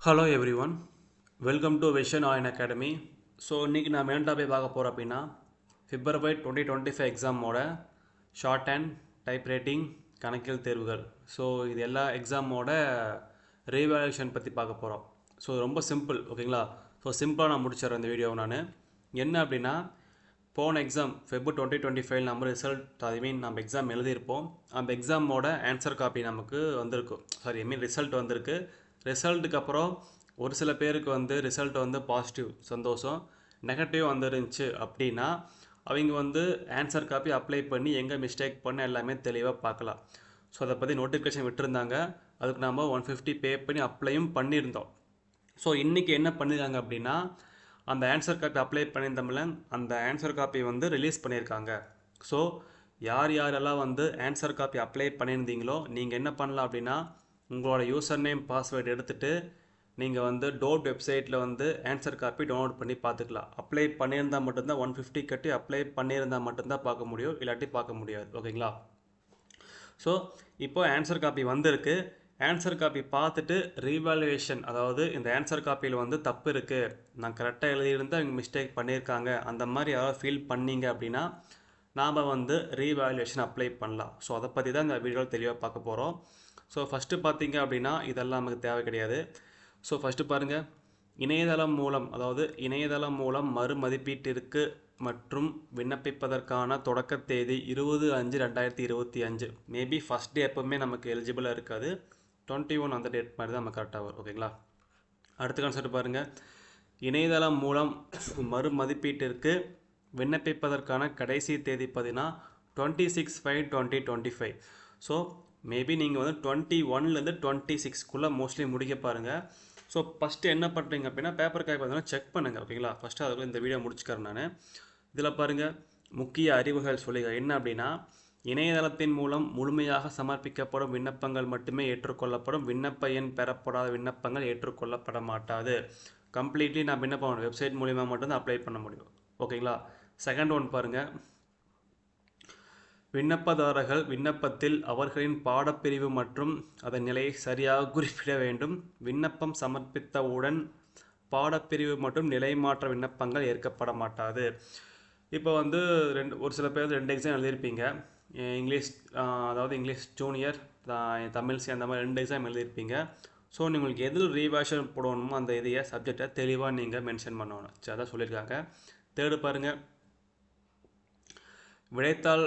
Hello everyone, welcome to vision ஆயின் academy. So இன்றைக்கி நான் மெயின் டாபிக் பார்க்க போகிறோம் அப்படின்னா February 2025 எக்ஸாமோட ஷார்ட் அண்ட் டைப் ரைட்டிங் கணக்கியல் தேர்வுகள். ஸோ இது எல்லா எக்ஸாமோட ரீவேல்யூஷன் பற்றி பார்க்க போகிறோம். ஸோ ரொம்ப சிம்பிள், ஓகேங்களா? ஸோ சிம்பிளாக நான் முடிச்சிடுறேன் இந்த வீடியோவை. நான் என்ன அப்படின்னா, போன எக்ஸாம் February 2025 நம்ம ரிசல்ட் நம்ம எக்ஸாம் எழுதியிருப்போம். அந்த எக்ஸாமோட ஆன்சர் காப்பி நமக்கு வந்திருக்கும். ரிசல்ட் வந்திருக்கு. ரிசல்ட்டுக்கு அப்புறம் ஒரு சில பேருக்கு ரிசல்ட் பாசிட்டிவ் சந்தோஷம், நெகட்டிவ் வந்துருந்துச்சு அப்படின்னா அவங்க ஆன்சர் காப்பி அப்ளை பண்ணி எங்கே மிஸ்டேக் பண்ண எல்லாமே தெளிவாக பார்க்கலாம். ஸோ அதை பற்றி நோட்டிஃபிகேஷன் விட்டுருந்தாங்க. அதுக்கு நம்ம 150 பே பண்ணி அப்ளையும் பண்ணியிருந்தோம். ஸோ இன்றைக்கி என்ன பண்ணியிருக்காங்க அப்படின்னா, அந்த ஆன்சர் காப்பி அப்ளை பண்ணியிருந்தோம்ல, அந்த ஆன்சர் காப்பி ரிலீஸ் பண்ணியிருக்காங்க. ஸோ யார் யாரெல்லாம் ஆன்சர் காப்பி அப்ளை பண்ணியிருந்தீங்களோ நீங்கள் என்ன பண்ணலாம் அப்படின்னா, உங்களோட யூசர் நேம் பாஸ்வேர்டு எடுத்துகிட்டு நீங்கள் டோட் வெப்சைட்டில் ஆன்சர் காப்பி டவுன்லோட் பண்ணி பார்த்துக்கலாம். அப்ளை பண்ணியிருந்தால் மட்டும்தான் 150 கட்டி அப்ளை பண்ணியிருந்தால் மட்டும்தான் பார்க்க முடியும், இல்லாட்டி பார்க்க முடியாது. ஓகேங்களா? ஸோ இப்போ ஆன்சர் காப்பி வந்திருக்கு. ஆன்சர் காப்பி பார்த்துட்டு ரீவேல்யூவேஷன், அதாவது இந்த ஆன்சர் காப்பியில் தப்பு இருக்குது, நான் கரெக்டாக எழுதியிருந்தால் அவங்க மிஸ்டேக் பண்ணியிருக்காங்க, அந்த மாதிரி யாராவது ஃபீல் பண்ணீங்க அப்படின்னா நாம் ரீவேல்யூவேஷன் அப்ளை பண்ணலாம். ஸோ அதை பற்றி தான் இந்த வீடியோவில் தெளிவாக பார்க்க போகிறோம். ஸோ ஃபஸ்ட்டு பார்த்தீங்க அப்படின்னா இதெல்லாம் நமக்கு தேவை கிடையாது. ஸோ ஃபஸ்ட்டு பாருங்கள், இணையதளம் மூலம் மறுமதிப்பீட்டிற்கு மற்றும் விண்ணப்பிப்பதற்கான தொடக்க தேதி 20/5/2025. மேபி ஃபஸ்ட் டே எப்போவுமே நமக்கு எலிஜிபிளாக இருக்காது, 21 அந்த டேட் மாதிரி தான் நமக்கு கரெக்டாக வரும். ஓகேங்களா? அடுத்த கான்செப்ட் பாருங்கள், இணையதளம் மூலம் மறுமதிப்பீட்டிற்கு விண்ணப்பிப்பதற்கான கடைசி தேதி பார்த்தீங்கன்னா 26/5/2025. ஸோ மேபி நீங்கள் 21லேருந்து 26க்குள்ளே மோஸ்ட்லி முடிக்க பாருங்கள். ஸோ ஃபஸ்ட்டு என்ன பண்ணுறீங்க அப்படின்னா, பேப்பர் காய் பார்த்தீங்கன்னா செக் பண்ணுங்கள். ஓகேங்களா? ஃபஸ்ட்டு அதுக்குள்ள இந்த வீடியோ முடிச்சுக்கிறேன் நான். இதில் பாருங்கள், முக்கிய அறிவுகள் சொல்லிகள் என்ன அப்படின்னா, இணையதளத்தின் மூலம் முழுமையாக சமர்ப்பிக்கப்படும் விண்ணப்பங்கள் மட்டுமே ஏற்றுக்கொள்ளப்படும், விண்ணப்ப எண் பெறப்படாத விண்ணப்பங்கள் ஏற்றுக்கொள்ளப்பட மாட்டாது. கம்ப்ளீட்லி நான் விண்ணப்பம் வெப்சைட் மூலிமா மட்டும்தான் அப்ளை பண்ண முடியும். ஓகேங்களா? செகண்ட் ஒன் பாருங்கள், விண்ணப்பதாரர்கள் விண்ணப்பத்தில் அவர்களின் பாடப்பிரிவு மற்றும் அதன் நிலையை சரியாக குறிப்பிட வேண்டும். விண்ணப்பம் சமர்ப்பித்தவுடன் பாடப்பிரிவு மற்றும் நிலை மாற்ற விண்ணப்பங்கள் ஏற்கப்பட மாட்டாது. இப்போ ஒரு சில பேர் 2 எக்ஸாம் எழுதியிருப்பீங்க. இங்கிலீஷ், அதாவது இங்கிலீஷ் ஜூனியர், தமிழ் அந்த மாதிரி 2 எக்ஸாம் எழுதியிருப்பீங்க. ஸோ உங்களுக்கு எதில் ரீவேஷன் போடணுமோ அந்த இதையை சப்ஜெக்டை தெளிவாக நீங்கள் மென்ஷன் பண்ணணும். சரி, அதான் சொல்லியிருக்காங்க. தேர்டு பாருங்கள், விடைத்தாள்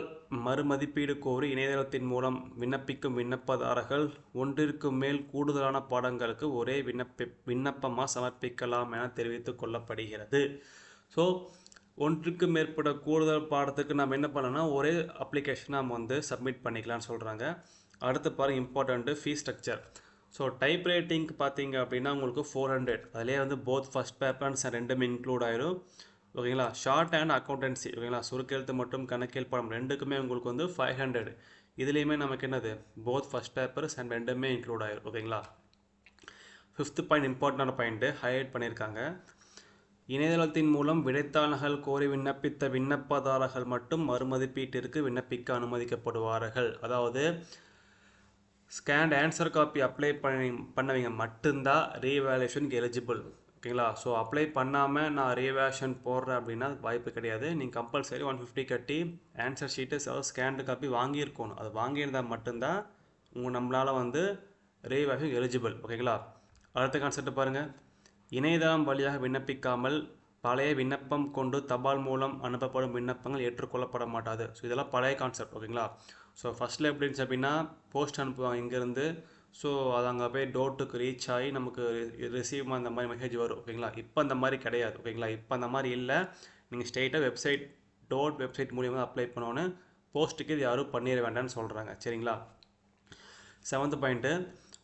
மறுமதிப்பீடு கோரி இணையதளத்தின் மூலம் விண்ணப்பிக்கும் விண்ணப்பதாரர்கள் ஒன்றிற்கு மேல் கூடுதலான பாடங்களுக்கு ஒரே விண்ணப்பமாக சமர்ப்பிக்கலாம் என தெரிவித்துக் கொள்ளப்படுகிறது. ஸோ ஒன்றுக்கு மேற்பட்ட கூடுதல் பாடத்துக்கு நம்ம என்ன பண்ணோம்னா ஒரே அப்ளிகேஷன் நம்ம சப்மிட் பண்ணிக்கலாம்னு சொல்கிறாங்க. அடுத்து பாருங்கள், important fees structure. So type ரைட்டிங்க்கு பார்த்தீங்க அப்படின்னா உங்களுக்கு 400, அதிலே போத் ஃபஸ்ட் பேப்பர்ஸ் ரெண்டுமே இன்க்ளூட் ஆயிரும். ஓகேங்களா? ஷார்ட் அண்ட் அக்கௌண்டன்சி, ஓகேங்களா, சுருக்கெழுத்து மற்றும் கணக்கியல் பாடம் ரெண்டுக்குமே உங்களுக்கு 500. இதுலேயுமே நமக்கு என்னது போத் ஃபஸ்ட் பேப்பர்ஸ் அண்ட் ரெண்டுமே இன்க்ளூட் ஆயிரும். ஓகேங்களா? ஃபிஃப்த் பாயிண்ட், இம்பார்ட்டண்டான பாயிண்ட்டு ஹைலைட் பண்ணியிருக்காங்க. இணையதளத்தின் மூலம் விடைத்தாள்கள் கோரி விண்ணப்பித்த விண்ணப்பதாரர்கள் மட்டும் மறுமதிப்பீட்டிற்கு விண்ணப்பிக்க அனுமதிக்கப்படுவார்கள். அதாவது ஸ்கேண்ட் ஆன்சர் காப்பி அப்ளை பண்ணவங்க மட்டும்தான் ரீவேல்யூஷனுக்கு எலிஜிபிள். ஓகேங்களா? ஸோ அப்ளை பண்ணாமல் நான் ரீவேஷன் போடுறேன் அப்படின்னா வாய்ப்பு கிடையாது. நீங்கள் கம்பல்சரி 150 கட்டி ஆன்சர் ஷீட்டு ஸ்கேண்டு காப்பி வாங்கியிருக்கணும். அது வாங்கியிருந்தால் மட்டும்தான் நம்மளால் ரீவேஷன் எலிஜிபிள். ஓகேங்களா? அடுத்த கான்செப்ட் பாருங்கள், இணையதளம் வழியாக விண்ணப்பிக்காமல் பழைய விண்ணப்பம் கொண்டு தபால் மூலம் அனுப்பப்படும் விண்ணப்பங்கள் ஏற்றுக்கொள்ளப்பட மாட்டாது. ஸோ இதெல்லாம் பழைய கான்செப்ட். ஓகேங்களா? ஸோ ஃபஸ்ட்டில் எப்படி இருந்துச்சு அப்படின்னா, போஸ்ட் அனுப்புவாங்க இங்கேருந்து. ஸோ அது அங்கே போய் டோட்டுக்கு ரீச் ஆகி நமக்கு ரிசீவ் அந்த மாதிரி மெசேஜ் வரும். ஓகேங்களா? இப்போ அந்த மாதிரி கிடையாது. ஓகேங்களா? இப்போ அந்த மாதிரி இல்லை. நீங்கள் ஸ்ட்ரெயிட்டாக வெப்சைட் மூலியமாக அப்ளை பண்ணோன்னு, போஸ்ட்டுக்கு இது யாரும் பண்ணிட வேண்டாம்னு சொல்கிறாங்க. சரிங்களா? 7th பாயிண்ட்டு,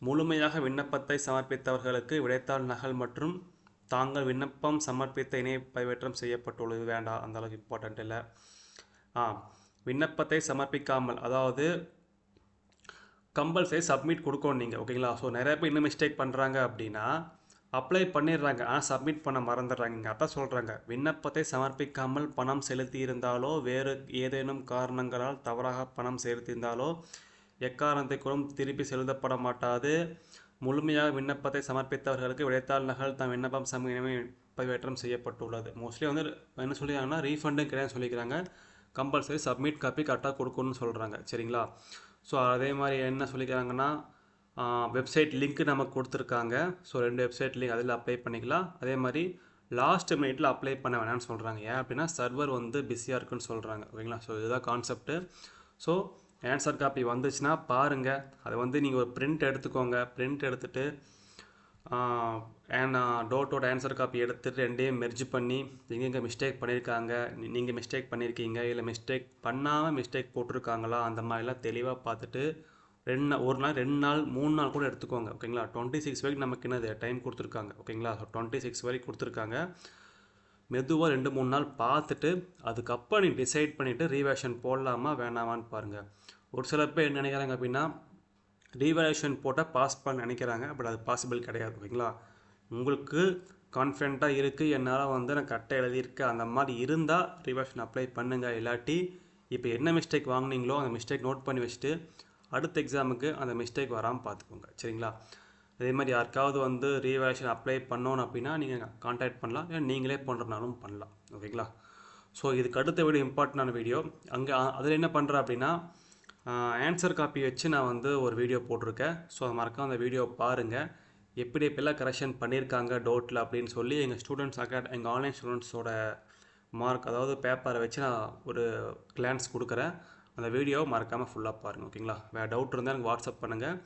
முழுமையாக விண்ணப்பத்தை சமர்ப்பித்தவர்களுக்கு விடைத்தாள் நகல் மற்றும் தாங்கள் விண்ணப்பம் சமர்ப்பித்த இணைய பதிவேற்றம் செய்யப்பட்டுள்ளது வேண்டாம், அந்தளவுக்கு இம்பார்ட்டண்ட் இல்லை. விண்ணப்பத்தை சமர்ப்பிக்காமல், அதாவது கம்பல்சரி சப்மிட் கொடுக்கணும் நீங்கள். ஓகேங்களா? ஸோ நிறைய பேர் இன்னும் மிஸ்டேக் பண்ணுறாங்க அப்படின்னா, அப்ளை பண்ணிடுறாங்க ஆனால் சப்மிட் பண்ண மறந்துடுறாங்க. இங்கே அதான் சொல்கிறாங்க, விண்ணப்பத்தை சமர்ப்பிக்காமல் பணம் செலுத்தியிருந்தாலோ வேறு ஏதேனும் காரணங்களால் தவறாக பணம் செலுத்தியிருந்தாலோ எக்காரணத்தை கூட திருப்பி செலுத்தப்பட மாட்டாது. முழுமையாக விண்ணப்பத்தை சமர்ப்பித்தவர்களுக்கு விடைத்தாள் நகல் தம் விண்ணப்பம் பதிவேற்றம் செய்யப்பட்டுள்ளது. மோஸ்ட்லி வந்து என்ன சொல்லிக்கிறாங்கன்னா ரீஃபண்டும் கிடையாது சொல்லிக்கிறாங்க. கம்பல்சரி சப்மிட் காப்பி கரெக்டாக கொடுக்கணும்னு சொல்கிறாங்க. சரிங்களா? ஸோ அதே மாதிரி என்ன சொல்லிக்கிறாங்கன்னா வெப்சைட் லிங்க் நமக்கு கொடுத்துருக்காங்க. ஸோ 2 வெப்சைட் லிங்க் அதில் அப்ளை பண்ணிக்கலாம். அதே மாதிரி லாஸ்ட் மினிட்ல அப்ளை பண்ண வேணாம்னு சொல்கிறாங்க. ஏன் அப்படின்னா சர்வர் வந்து பிஸியாக இருக்குன்னு சொல்கிறாங்க. ஓகேங்களா? ஸோ இதுதான் கான்செப்ட்டு. ஸோ ஆன்சர் காப்பி வந்துச்சுன்னா பாருங்கள். அதை வந்து நீங்கள் ஒரு பிரிண்ட் எடுத்துக்கோங்க. பிரிண்ட் எடுத்துகிட்டு டோட்டோட ஆன்சர் காப்பி எடுத்துகிட்டு ரெண்டையும் மெர்ஜ் பண்ணி எங்கெங்கே மிஸ்டேக் பண்ணியிருக்காங்க, நீங்கள் மிஸ்டேக் பண்ணியிருக்கீங்க இல்லை மிஸ்டேக் பண்ணாமல் மிஸ்டேக் போட்டிருக்காங்களா, அந்த மாதிரிலாம் தெளிவாக பார்த்துட்டு ஒரு நாள் 2 நாள் 3 நாள் கூட எடுத்துக்கோங்க. ஓகேங்களா? 26 வரைக்கும் நமக்கு என்னது டைம் கொடுத்துருக்காங்க. ஓகேங்களா? 26 வரைக்கும் கொடுத்துருக்காங்க. மெதுவாக 2-3 நாள் பார்த்துட்டு அதுக்கப்புறம் நீங்கள் டிசைட் பண்ணிவிட்டு ரீவேஷன் போடலாமா வேணாமான்னு பாருங்கள். ஒரு சில பேர் என்ன நினைக்கிறாங்க அப்படின்னா ரீவேஷன் போட்டால் பாஸ் பண்ண நினைக்கிறாங்க. பட் அது பாசிபிள் கிடையாது. ஓகேங்களா? உங்களுக்கு கான்ஃபிடென்ட்டாக இருக்குது, என்னால் வந்து நான் கரெக்டாக எழுதியிருக்கேன், அந்த மாதிரி இருந்தால் ரீவேஷன் அப்ளை பண்ணுங்கள். இல்லாட்டி இப்போ என்ன மிஸ்டேக் வாங்கினீங்களோ அந்த மிஸ்டேக் நோட் பண்ணி வச்சுட்டு அடுத்த எக்ஸாமுக்கு அந்த மிஸ்டேக் வராமல் பார்த்துக்கோங்க. சரிங்களா? அதே மாதிரி யாருக்காவது வந்து ரீவேஷன் அப்ளை பண்ணணும் அப்படின்னா நீங்கள் கான்டாக்ட் பண்ணலாம், இல்லை நீங்களே பண்ணுறனாலும் பண்ணலாம். ஓகேங்களா? ஸோ இதுக்கு அடுத்த வீடியோ இம்பார்ட்டண்டான வீடியோ. அதில் என்ன பண்ணுறேன் அப்படின்னா ஆன்சர் காப்பி வச்சு நான் வந்து ஒரு வீடியோ போட்டிருக்கேன். ஸோ அது மறக்காம அந்த வீடியோ பாருங்கள். எப்படியெல்லாம் கரெக்ஷன் பண்ணியிருக்காங்க டோட்டில் அப்படின்னு சொல்லி எங்கள் ஆன்லைன் ஸ்டூடெண்ட்ஸோட மார்க், அதாவது பேப்பரை வச்சு நான் ஒரு கிளான்ஸ் கொடுக்குறேன். அந்த வீடியோ மறக்காமல் ஃபுல்லாக பாருங்கள். ஓகேங்களா? வேறு டவுட் இருந்தால் எனக்கு வாட்ஸ்அப் பண்ணுங்கள்.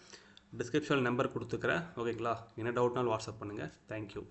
டிஸ்கிரிப்ஷனில் நம்பர் கொடுத்துக்கிறேன். ஓகேங்களா? என்ன டவுட்னாலும் வாட்ஸ்அப் பண்ணுங்கள். தேங்க்யூ.